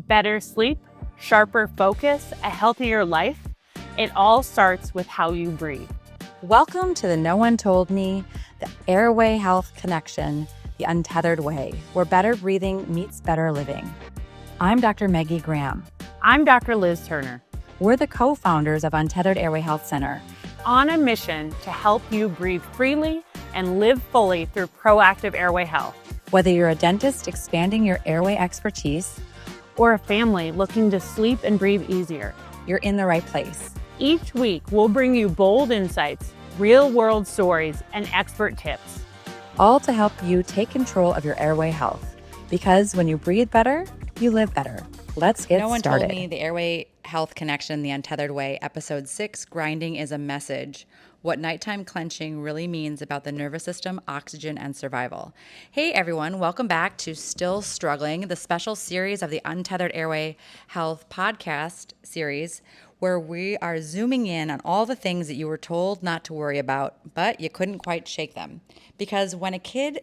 Better sleep, sharper focus, a healthier life? It all starts with how you breathe. Welcome to the No One Told Me, the Airway Health Connection, the Untethered Way, where better breathing meets better living. I'm Dr. Meggie Graham. I'm Dr. Liz Turner. We're the co-founders of Untethered Airway Health Center, on a mission to help you breathe freely and live fully through proactive airway health. Whether you're a dentist expanding your airway expertise, or a family looking to sleep and breathe easier, you're in the right place. Each week, we'll bring you bold insights, real-world stories, and expert tips. All to help you take control of your airway health. Because when you breathe better, you live better. Let's get started. No One Told Me, the Airway Health Connection, the Untethered Way, Episode 6, Grinding is a Message. What nighttime clenching really means about the nervous system, oxygen, and survival. Hey everyone, welcome back to Still Struggling, the special series of the Untethered Airway Health podcast series, where we are zooming in on all the things that you were told not to worry about, but you couldn't quite shake them. Because when a kid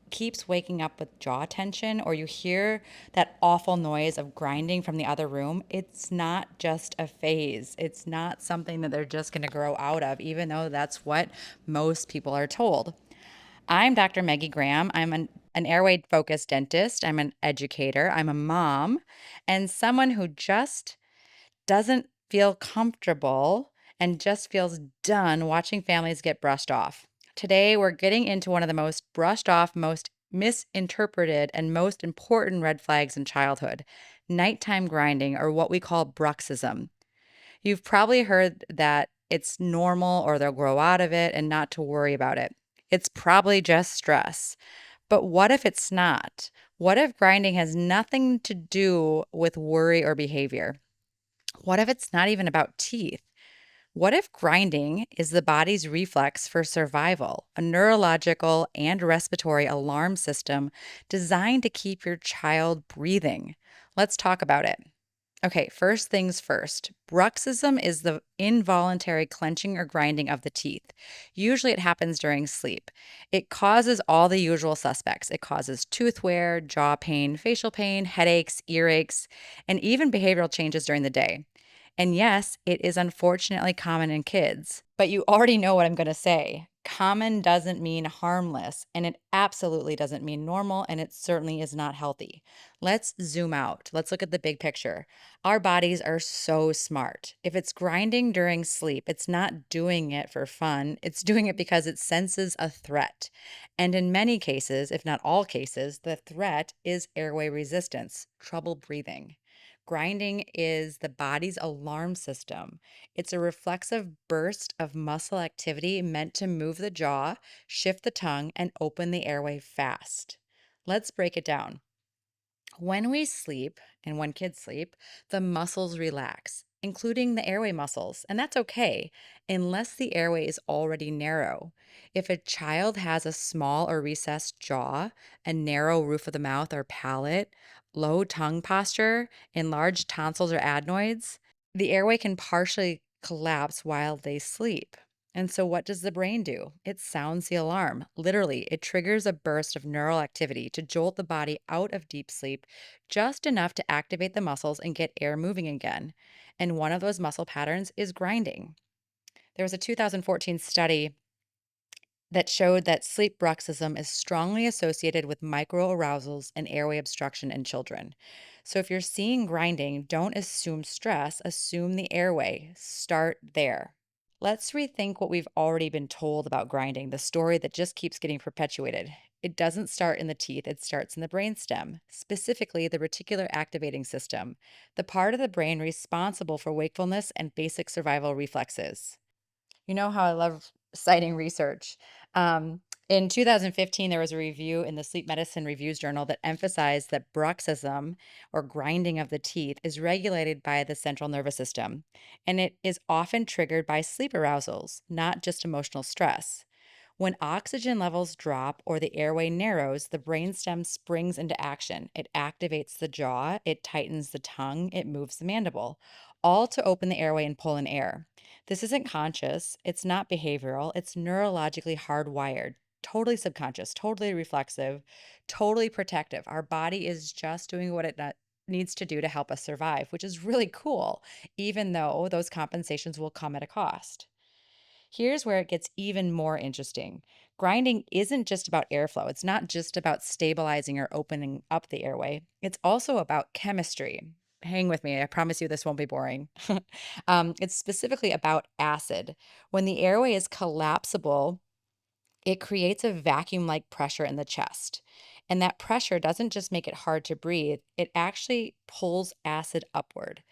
keeps waking up with jaw tension, or you hear that awful noise of grinding from the other room, it's not just a phase. It's not something that they're just going to grow out of, even though that's what most people are told. I'm Dr. Meggie Graham. I'm an airway-focused dentist. I'm an educator. I'm a mom, and someone who just doesn't feel comfortable and just feels done watching families get brushed off. Today, we're getting into one of the most brushed off, most misinterpreted, and most important red flags in childhood, nighttime grinding, or what we call bruxism. You've probably heard that it's normal or they'll grow out of it and not to worry about it. It's probably just stress. But what if it's not? What if grinding has nothing to do with worry or behavior? What if it's not even about teeth? What if grinding is the body's reflex for survival, a neurological and respiratory alarm system designed to keep your child breathing? Let's talk about it. Okay, first things first. Bruxism is the involuntary clenching or grinding of the teeth. Usually it happens during sleep. It causes all the usual suspects. It causes tooth wear, jaw pain, facial pain, headaches, earaches, and even behavioral changes during the day. And yes, it is unfortunately common in kids, but you already know what I'm going to say. Common doesn't mean harmless, and it absolutely doesn't mean normal, and it certainly is not healthy. Let's zoom out. Let's look at the big picture. Our bodies are so smart. If it's grinding during sleep, it's not doing it for fun. It's doing it because it senses a threat. And in many cases, if not all cases, the threat is airway resistance, trouble breathing. Grinding is the body's alarm system. It's a reflexive burst of muscle activity meant to move the jaw, shift the tongue, and open the airway fast. Let's break it down. When we sleep, and when kids sleep, the muscles relax, including the airway muscles, and that's okay, unless the airway is already narrow. If a child has a small or recessed jaw, a narrow roof of the mouth or palate, low tongue posture, enlarged tonsils or adenoids, the airway can partially collapse while they sleep. And so what does the brain do? It sounds the alarm. Literally, it triggers a burst of neural activity to jolt the body out of deep sleep just enough to activate the muscles and get air moving again. And one of those muscle patterns is grinding. There was a 2014 study that showed that sleep bruxism is strongly associated with microarousals and airway obstruction in children. So if you're seeing grinding, don't assume stress, assume the airway. Start there. Let's rethink what we've already been told about grinding, the story that just keeps getting perpetuated. It doesn't start in the teeth, it starts in the brainstem, specifically the reticular activating system, the part of the brain responsible for wakefulness and basic survival reflexes. You know how I love citing research. In 2015, there was a review in the Sleep Medicine Reviews Journal that emphasized that bruxism, or grinding of the teeth, is regulated by the central nervous system, and it is often triggered by sleep arousals, not just emotional stress. When oxygen levels drop or the airway narrows, the brainstem springs into action. It activates the jaw, it tightens the tongue, it moves the mandible, all to open the airway and pull in air. This isn't conscious, it's not behavioral, it's neurologically hardwired, totally subconscious, totally reflexive, totally protective. Our body is just doing what it needs to do to help us survive, which is really cool, even though those compensations will come at a cost. Here's where it gets even more interesting. Grinding isn't just about airflow. It's not just about stabilizing or opening up the airway. It's also about chemistry. Hang with me. I promise you this won't be boring. It's specifically about acid. When the airway is collapsible, it creates a vacuum like pressure in the chest. And that pressure doesn't just make it hard to breathe, it actually pulls acid upward.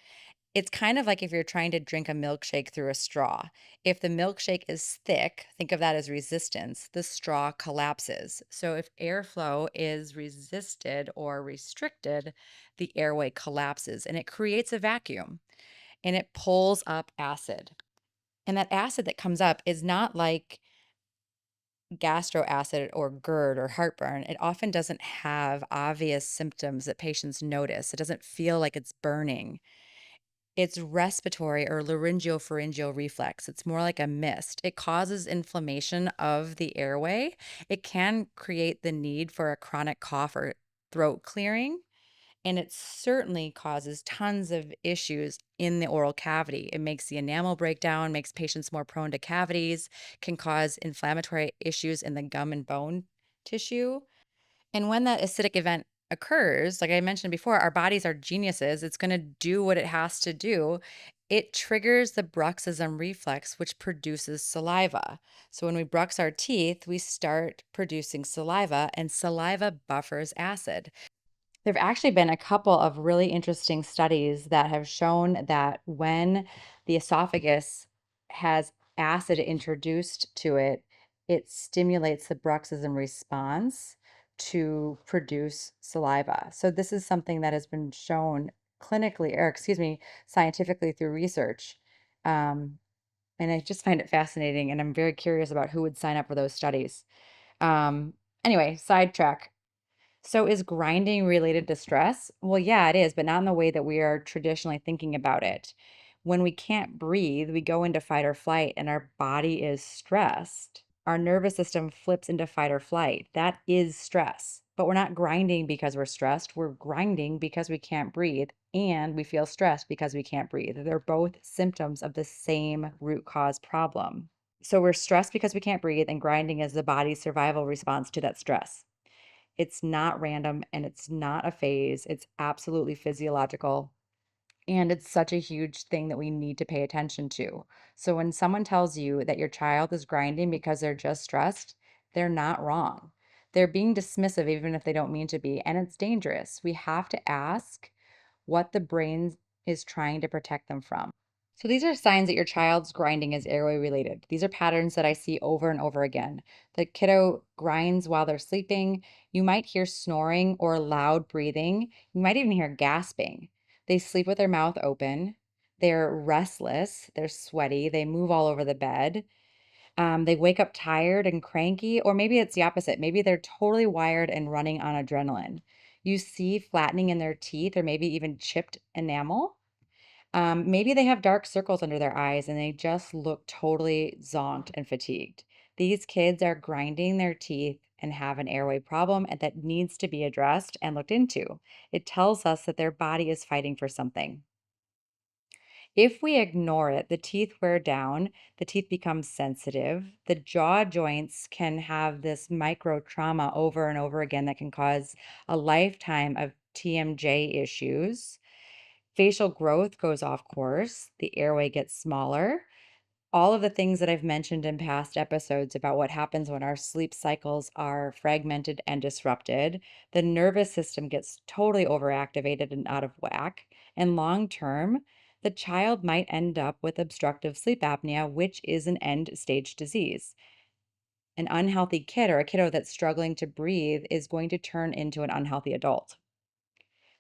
It's kind of like if you're trying to drink a milkshake through a straw. If the milkshake is thick, think of that as resistance, the straw collapses. So if airflow is resisted or restricted, the airway collapses and it creates a vacuum and it pulls up acid. And that acid that comes up is not like gastro acid or GERD or heartburn. It often doesn't have obvious symptoms that patients notice. It doesn't feel like it's burning. It's respiratory or laryngopharyngeal reflex. It's more like a mist. It causes inflammation of the airway. It can create the need for a chronic cough or throat clearing. And it certainly causes tons of issues in the oral cavity. It makes the enamel break down, makes patients more prone to cavities, can cause inflammatory issues in the gum and bone tissue. And when that acidic event occurs, like I mentioned before, our bodies are geniuses. It's going to do what it has to do. It triggers the bruxism reflex, which produces saliva. So when we brux our teeth, we start producing saliva, and saliva buffers acid. There have actually been a couple of really interesting studies that have shown that when the esophagus has acid introduced to it, it stimulates the bruxism response to produce saliva. So this is something that has been shown clinically, or excuse me, scientifically through research. Um, and I just find it fascinating, and I'm very curious about who would sign up for those studies. Um, anyway, sidetrack. So is grinding related to stress? Well, yeah, it is, but not in the way that we are traditionally thinking about it. When we can't breathe, we go into fight or flight and our body is stressed. Our nervous system flips into fight or flight. That is stress. But we're not grinding because we're stressed. We're grinding because we can't breathe and we feel stressed because we can't breathe. They're both symptoms of the same root cause problem. So we're stressed because we can't breathe, and grinding is the body's survival response to that stress. It's not random and it's not a phase. It's absolutely physiological. And it's such a huge thing that we need to pay attention to. So when someone tells you that your child is grinding because they're just stressed, they're not wrong. They're being dismissive even if they don't mean to be. And it's dangerous. We have to ask what the brain is trying to protect them from. So these are signs that your child's grinding is airway related. These are patterns that I see over and over again. The kiddo grinds while they're sleeping. You might hear snoring or loud breathing. You might even hear gasping. They sleep with their mouth open. They're restless. They're sweaty. They move all over the bed. They wake up tired and cranky, or maybe it's the opposite. Maybe they're totally wired and running on adrenaline. You see flattening in their teeth or maybe even chipped enamel. Maybe they have dark circles under their eyes and they just look totally zonked and fatigued. These kids are grinding their teeth and have an airway problem and that needs to be addressed and looked into. It tells us that their body is fighting for something. If we ignore it, the teeth wear down, the teeth become sensitive, the jaw joints can have this micro trauma over and over again that can cause a lifetime of TMJ issues. Facial growth goes off course, the airway gets smaller. All of the things that I've mentioned in past episodes about what happens when our sleep cycles are fragmented and disrupted, the nervous system gets totally overactivated and out of whack. And long term, the child might end up with obstructive sleep apnea, which is an end stage disease. An unhealthy kid or a kiddo that's struggling to breathe is going to turn into an unhealthy adult.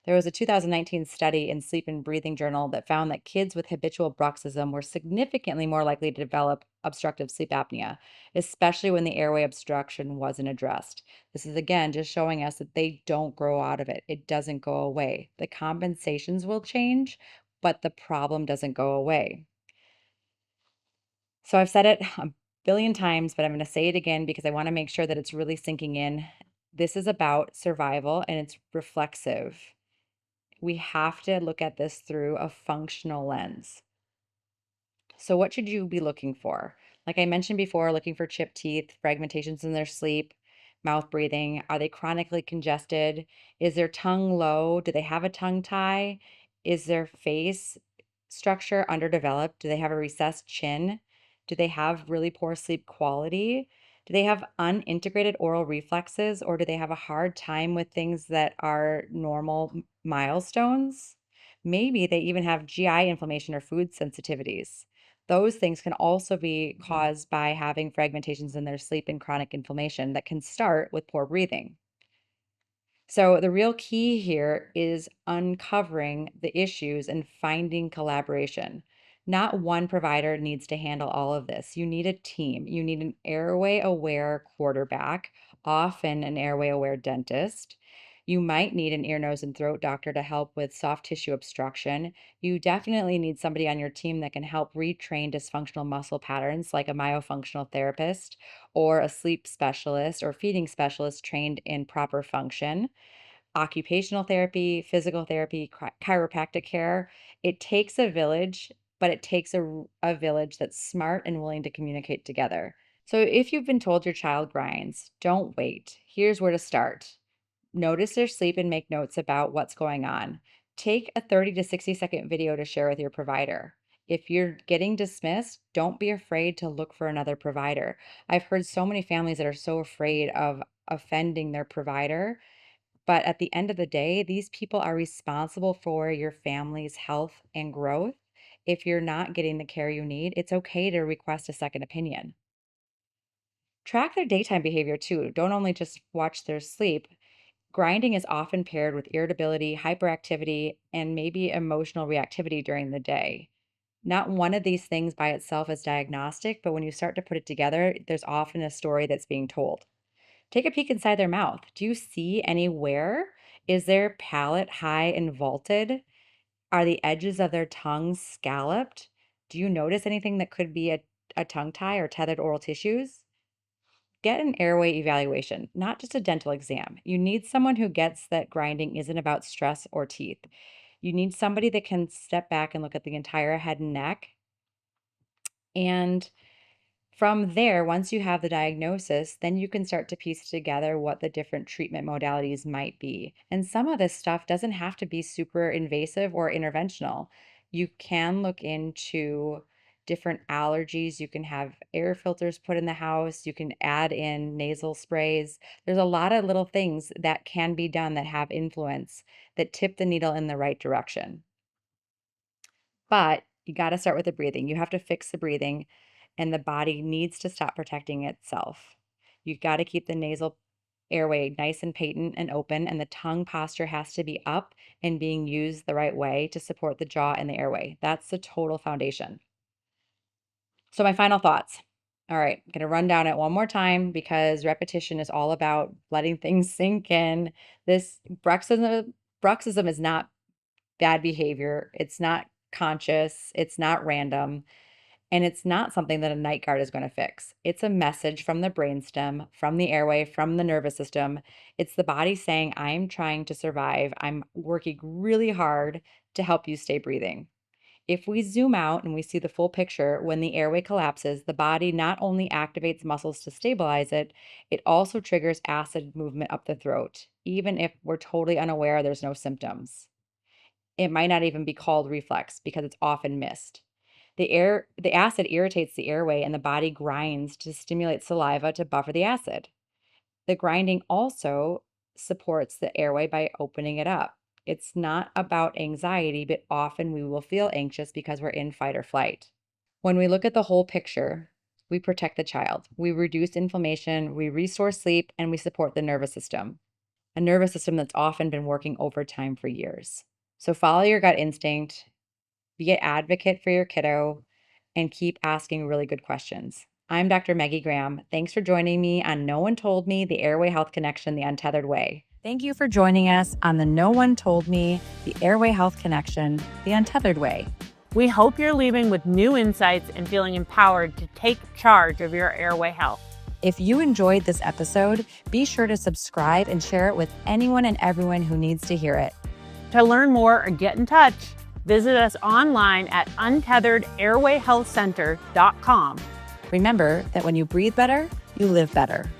There was a 2019 study in Sleep and Breathing Journal that found that kids with habitual bruxism were significantly more likely to develop obstructive sleep apnea, especially when the airway obstruction wasn't addressed. This is again just showing us that they don't grow out of it. It doesn't go away. The compensations will change, but the problem doesn't go away. So I've said it a billion times, but I'm going to say it again because I want to make sure that it's really sinking in. This is about survival and it's reflexive. we have to look at this through a functional lens. So what should you be looking for? Like I mentioned before, looking for chipped teeth, fragmentations in their sleep, mouth breathing. Are they chronically congested? Is their tongue low? Do they have a tongue tie? Is their face structure underdeveloped? Do they have a recessed chin? Do they have really poor sleep quality? Do they have unintegrated oral reflexes, or do they have a hard time with things that are normal milestones? Maybe they even have GI inflammation or food sensitivities. Those things can also be caused by having fragmentations in their sleep and chronic inflammation that can start with poor breathing. So, the real key here is uncovering the issues and finding collaboration. Not one provider needs to handle all of this. You need a team. You need an airway aware quarterback, often an airway aware dentist. You might need an ear, nose, and throat doctor to help with soft tissue obstruction. You definitely need somebody on your team that can help retrain dysfunctional muscle patterns, like a myofunctional therapist or a sleep specialist or feeding specialist trained in proper function. Occupational therapy, physical therapy, chiropractic care. It takes a village, but it takes a village that's smart and willing to communicate together. So if you've been told your child grinds, don't wait. Here's where to start. Notice their sleep and make notes about what's going on. Take a 30 to 60-second video to share with your provider. If you're getting dismissed, don't be afraid to look for another provider. I've heard so many families that are so afraid of offending their provider, but at the end of the day, these people are responsible for your family's health and growth. If you're not getting the care you need, it's okay to request a second opinion. Track their daytime behavior too. Don't only just watch their sleep. Grinding is often paired with irritability, hyperactivity, and maybe emotional reactivity during the day. Not one of these things by itself is diagnostic, but when you start to put it together, there's often a story that's being told. Take a peek inside their mouth. Do you see any wear? Is their palate high and vaulted? Are the edges of their tongue scalloped? Do you notice anything that could be a tongue tie or tethered oral tissues? Get an airway evaluation, not just a dental exam. You need someone who gets that grinding isn't about stress or teeth. You need somebody that can step back and look at the entire head and neck. And from there, once you have the diagnosis, then you can start to piece together what the different treatment modalities might be. And some of this stuff doesn't have to be super invasive or interventional. You can look into different allergies. You can have air filters put in the house. You can add in nasal sprays. There's a lot of little things that can be done that have influence that tip the needle in the right direction. But you got to start with the breathing. You have to fix the breathing, and the body needs to stop protecting itself. You've got to keep the nasal airway nice and patent and open, and the tongue posture has to be up and being used the right way to support the jaw and the airway. That's the total foundation. So, my final thoughts. All right, I'm going to run down it one more time because repetition is all about letting things sink in. This bruxism is not bad behavior. It's not conscious. It's not random. And it's not something that a night guard is going to fix. It's a message from the brainstem, from the airway, from the nervous system. It's the body saying, I'm trying to survive. I'm working really hard to help you stay breathing. If we zoom out and we see the full picture, when the airway collapses, the body not only activates muscles to stabilize it, it also triggers acid movement up the throat, even if we're totally unaware there's no symptoms. It might not even be called reflex because it's often missed. The acid irritates the airway and the body grinds to stimulate saliva to buffer the acid. The grinding also supports the airway by opening it up. It's not about anxiety, but often we will feel anxious because we're in fight or flight. When we look at the whole picture, we protect the child. We reduce inflammation, we restore sleep, and we support the nervous system, a nervous system that's often been working overtime for years. So follow your gut instinct, be an advocate for your kiddo, and keep asking really good questions. I'm Dr. Meggie Graham. Thanks for joining me on No One Told Me, the Airway Health Connection, the Untethered Way. Thank you for joining us on the No One Told Me, the Airway Health Connection, the Untethered Way. We hope you're leaving with new insights and feeling empowered to take charge of your airway health. If you enjoyed this episode, be sure to subscribe and share it with anyone and everyone who needs to hear it. To learn more or get in touch, visit us online at untetherederwayhealthcenter.com. Remember that when you breathe better, you live better.